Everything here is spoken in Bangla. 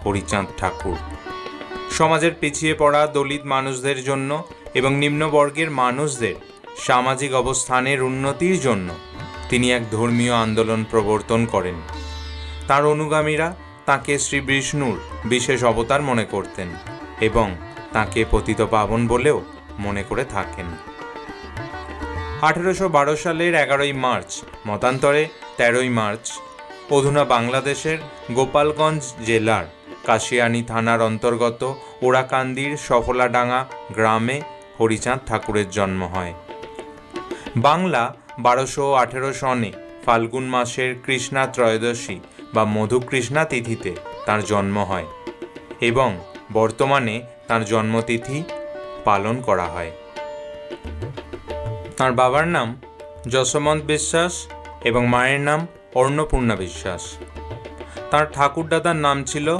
হরিচাঁদ ঠাকুর। সমাজের পিছিয়ে পড়া দলিত মানুষদের জন্য এবং নিম্নবর্গের মানুষদের সামাজিক অবস্থানের উন্নতির জন্য তিনি এক ধর্মীয় আন্দোলন প্রবর্তন করেন। তার অনুগামীরা তাকে শ্রী বিষ্ণুর বিশেষ অবতার মনে করতেন এবং তাকে পতিত পাবন বলেও মনে করে থাকেন। 1812 সালের 11ই মার্চ, মতান্তরে 13ই মার্চ, অধুনা বাংলাদেশের গোপালগঞ্জ জেলার কাশিয়ানী থানার অন্তর্গত ওরাকান্দির সফলাডাঙ্গা গ্রামে হরিচাঁদ ঠাকুরের জন্ম হয়। বাংলা 1218 সনে ফাল্গুন মাসের কৃষ্ণা ত্রয়োদশী বা মধুকৃষ্ণা তিথিতে তার জন্ম হয় এবং বর্তমানে তার জন্মতিথি পালন করা হয়। তার বাবার নাম যশবন্ত বিশ্বাস এবং মায়ের নাম অন্নপূর্ণা বিশ্বাস। তার ঠাকুরদাদার নাম ছিল